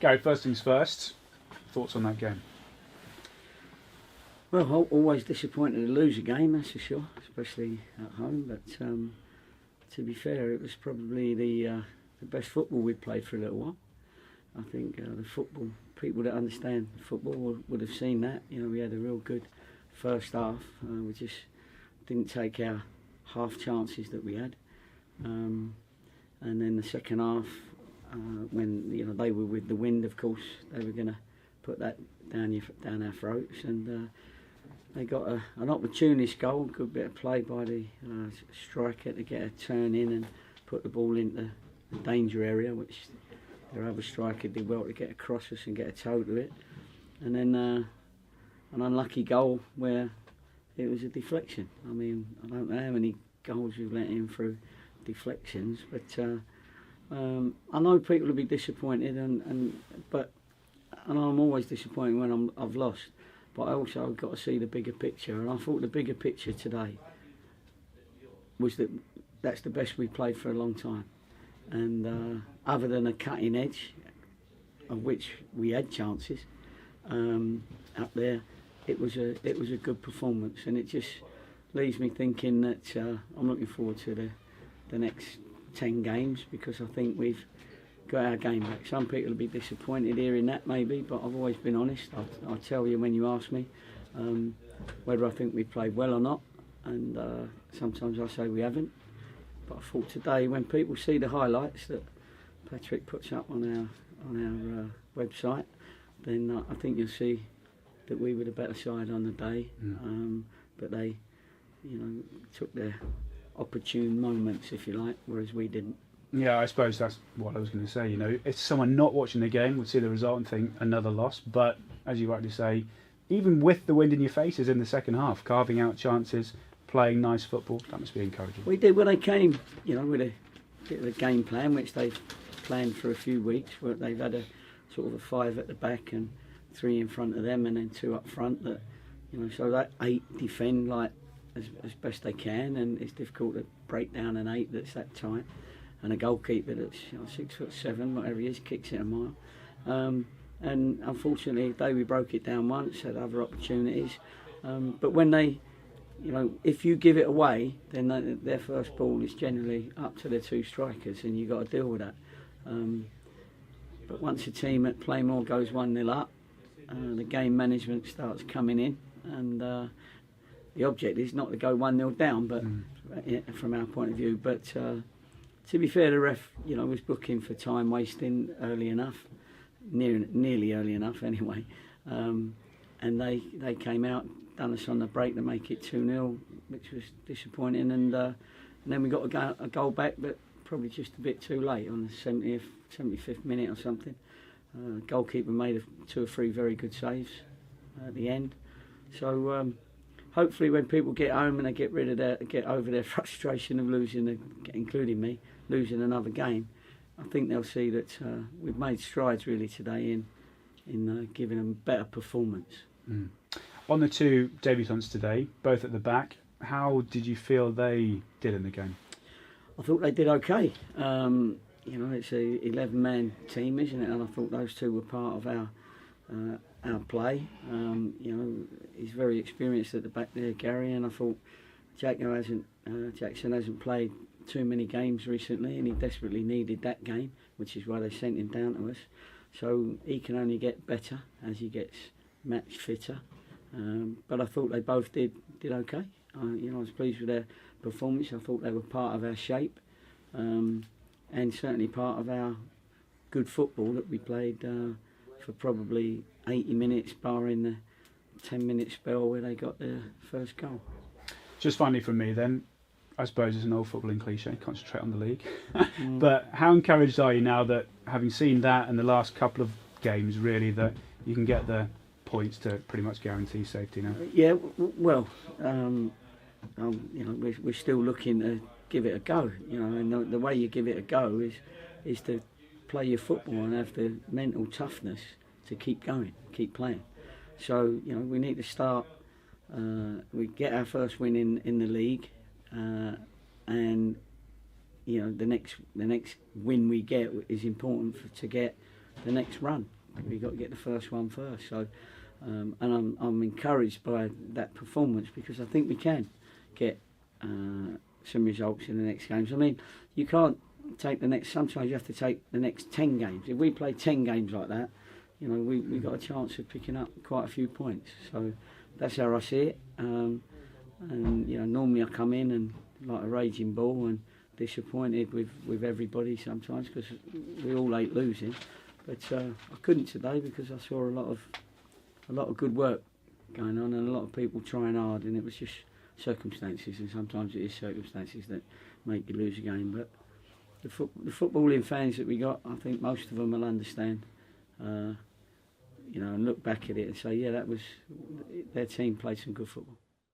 Gary, first things first, thoughts on that game? Well, always disappointed to lose a game, that's for sure, especially at home. But to be fair, it was probably the best football we'd played for a little while. I think the football people that understand football would have seen that. You know, we had a real good first half. We just didn't take our half chances that we had, and then the second half. When they were with the wind, of course, they were going to put that down our throats, and they got an opportunist goal, good bit of play by the striker to get a turn in and put the ball into the danger area, which their other striker did well to get across us and get a toe to it, and then an unlucky goal where it was a deflection. I mean, I don't know how many goals we've let in through deflections, but. I know people will be disappointed, but I'm always disappointed when I've lost. But I also have got to see the bigger picture, and I thought the bigger picture today was that's the best we played for a long time. And other than a cutting edge, of which we had chances up there, it was a good performance, and it just leaves me thinking that I'm looking forward to the next 10 games, because I think we've got our game back. Some people will be disappointed hearing that maybe, but I've always been honest. I'll tell you when you ask me whether I think we played well or not, and sometimes I say we haven't. But I thought today, when people see the highlights that Patrick puts up on our website, then I think you'll see that we were the better side on the day. But they, took their opportune moments, if you like, whereas we didn't. Yeah, I suppose that's what I was going to say. If someone not watching the game would see the result and think another loss, but as you rightly say, even with the wind in your faces in the second half, carving out chances, playing nice football, that must be encouraging. We did when they came, with a bit of a game plan, which they've planned for a few weeks, where they've had a sort of a 5 at the back and 3 in front of them, and then 2 up front. That, so that 8 defend like as best they can, and it's difficult to break down an 8 that's that tight, and a goalkeeper that's 6'7", whatever he is, kicks it a mile. And unfortunately, though we broke it down once, had other opportunities. But when they, if you give it away, then their first ball is generally up to the 2 strikers, and you've got to deal with that. But once a team at Playmore goes 1-0 up, the game management starts coming in, and the object is not to go 1-0 down, but from our point of view. But to be fair, the ref, was booking for time wasting early enough, nearly early enough anyway. And they came out, done us on the break to make it 2-0, which was disappointing. And then we got a goal back, but probably just a bit too late on the 75th minute or something. Goalkeeper made 2 or 3 very good saves at the end. So. Hopefully, when people get home and they get over their frustration of losing, including me, losing another game, I think they'll see that we've made strides really today in giving them better performance. On the 2 debutants today, both at the back, how did you feel they did in the game? I thought they did okay. It's a 11-man team, isn't it? And I thought those 2 were part of our play. He's very experienced at the back there, Gary, and I thought Jackson hasn't played too many games recently, and he desperately needed that game, which is why they sent him down to us. So he can only get better as he gets match fitter. But I thought they both did okay. I was pleased with their performance. I thought they were part of our shape, and certainly part of our good football that we played for probably 80 minutes, barring the 10-minute spell where they got their first goal. Just finally from me then, I suppose it's an old footballing cliche, concentrate on the league. But how encouraged are you now that, having seen that in the last couple of games, really, that you can get the points to pretty much guarantee safety now? Yeah, well, we're still looking to give it a go, and the way you give it a go is to play your football and have the mental toughness to keep going, keep playing. So we need to start. We get our first win in the league, and the next win we get is important to get the next run. We've got to get the first one first. So, and I'm encouraged by that performance, because I think we can get some results in the next games. I mean, you can't take the next. Sometimes you have to take the next 10 games. If we play 10 games like that, we've got a chance of picking up quite a few points. So that's how I see it. And normally I come in and like a raging bull and disappointed with everybody sometimes, because we all hate losing. But I couldn't today, because I saw a lot of good work going on and a lot of people trying hard, and it was just circumstances, and sometimes it is circumstances that make you lose a game. But the footballing fans that we got, I think most of them will understand, and look back at it and say, yeah, that was their team played some good football.